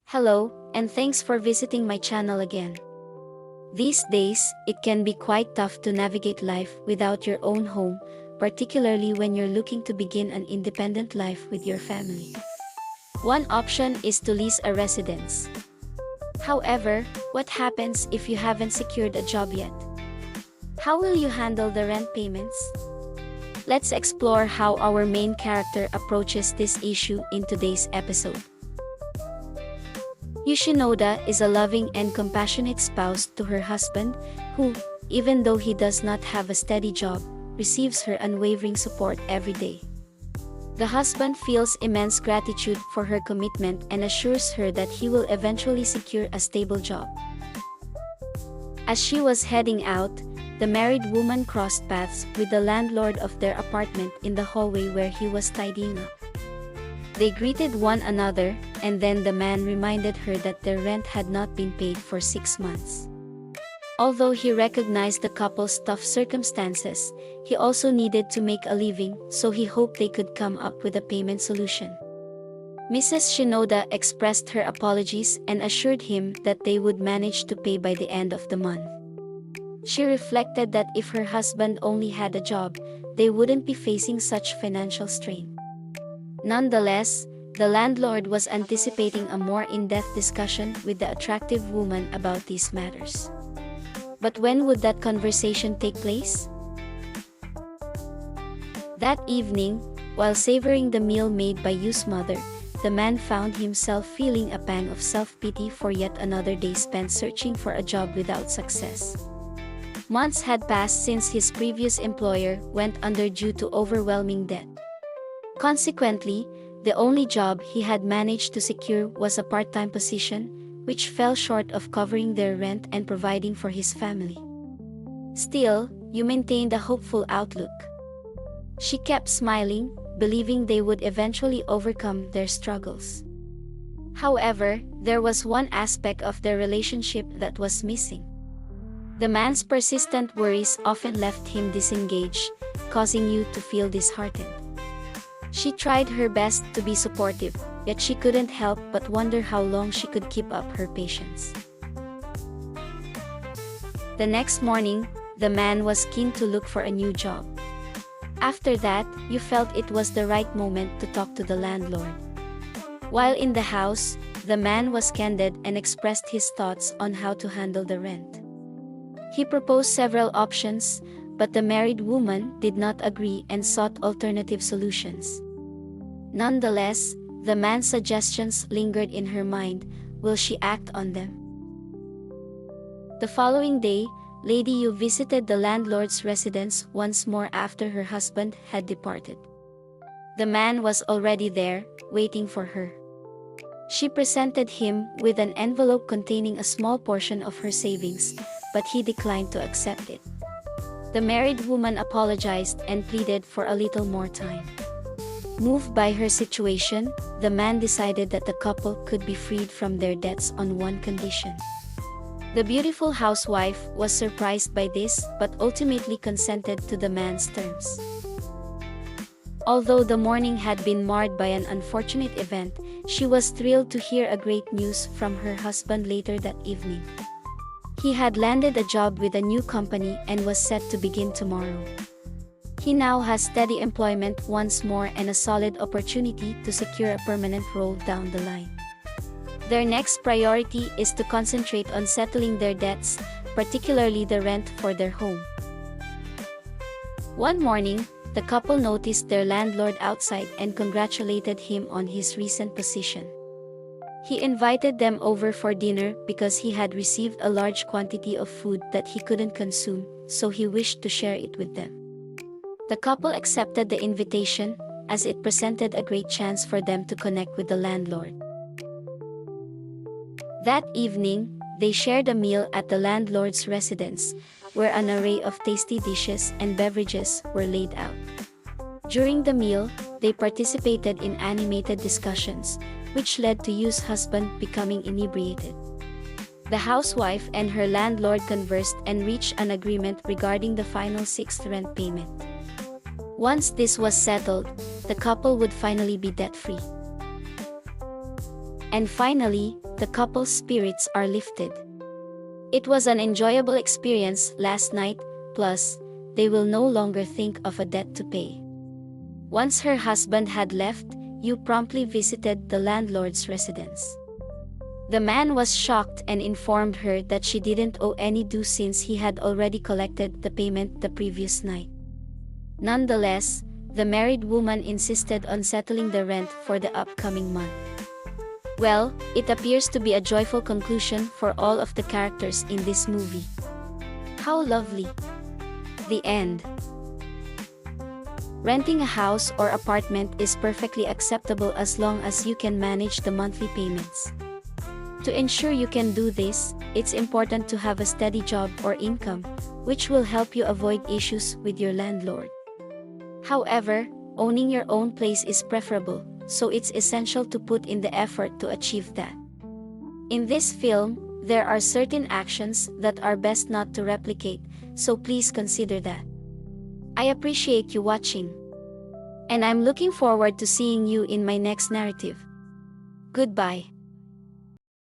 Hello, and thanks for visiting my channel again. These days, it can be quite tough to navigate life without your own home, particularly when you're looking to begin an independent life with your family. One option is to lease a residence. However, what happens if you haven't secured a job yet? How will you handle the rent payments? Let's explore how our main character approaches this issue in today's episode. Shinoda is a loving and compassionate spouse to her husband, who, even though he does not have a steady job, receives her unwavering support every day. The husband feels immense gratitude for her commitment and assures her that he will eventually secure a stable job. As she was heading out, the married woman crossed paths with the landlord of their apartment in the hallway where he was tidying up. They greeted one another, and then the man reminded her that their rent had not been paid for 6 months. Although he recognized the couple's tough circumstances, he also needed to make a living, so he hoped they could come up with a payment solution. Mrs. Shinoda expressed her apologies and assured him that they would manage to pay by the end of the month. She reflected that if her husband only had a job, they wouldn't be facing such financial strain. Nonetheless, the landlord was anticipating a more in-depth discussion with the attractive woman about these matters. But when would that conversation take place? That evening, while savoring the meal made by Yu's mother, the man found himself feeling a pang of self-pity for yet another day spent searching for a job without success. Months had passed since his previous employer went under due to overwhelming debt. Consequently, the only job he had managed to secure was a part-time position, which fell short of covering their rent and providing for his family. Still, Yu maintained a hopeful outlook. She kept smiling, believing they would eventually overcome their struggles. However, there was one aspect of their relationship that was missing. The man's persistent worries often left him disengaged, causing Yu to feel disheartened. She tried her best to be supportive, yet she couldn't help but wonder how long she could keep up her patience. The next morning, the man was keen to look for a new job. After that, Yu felt it was the right moment to talk to the landlord. While in the house, the man was candid and expressed his thoughts on how to handle the rent. He proposed several options, but the married woman did not agree and sought alternative solutions. Nonetheless, the man's suggestions lingered in her mind. Will she act on them? The following day, Lady Yu visited the landlord's residence once more after her husband had departed. The man was already there, waiting for her. She presented him with an envelope containing a small portion of her savings, but he declined to accept it. The married woman apologized and pleaded for a little more time. Moved by her situation, the man decided that the couple could be freed from their debts on one condition. The beautiful housewife was surprised by this but ultimately consented to the man's terms. Although the morning had been marred by an unfortunate event, she was thrilled to hear a great news from her husband later that evening. He had landed a job with a new company and was set to begin tomorrow. He now has steady employment once more and a solid opportunity to secure a permanent role down the line. Their next priority is to concentrate on settling their debts, particularly the rent for their home. One morning, the couple noticed their landlord outside and congratulated him on his recent position. He invited them over for dinner because he had received a large quantity of food that he couldn't consume, so he wished to share it with them. The couple accepted the invitation, as it presented a great chance for them to connect with the landlord. That evening, they shared a meal at the landlord's residence, where an array of tasty dishes and beverages were laid out. During the meal, they participated in animated discussions, which led to Yu's husband becoming inebriated. The housewife and her landlord conversed and reached an agreement regarding the final 6th rent payment. Once this was settled, the couple would finally be debt-free. And finally, the couple's spirits are lifted. It was an enjoyable experience last night, plus, they will no longer think of a debt to pay. Once her husband had left, Yu promptly visited the landlord's residence. The man was shocked and informed her that she didn't owe any due since he had already collected the payment the previous night. Nonetheless, the married woman insisted on settling the rent for the upcoming month. Well, it appears to be a joyful conclusion for all of the characters in this movie. How lovely! The end. Renting a house or apartment is perfectly acceptable as long as you can manage the monthly payments. To ensure you can do this, it's important to have a steady job or income, which will help you avoid issues with your landlord. However, owning your own place is preferable, so it's essential to put in the effort to achieve that. In this film, there are certain actions that are best not to replicate, so please consider that. I appreciate you watching. And I'm looking forward to seeing you in my next narrative. Goodbye.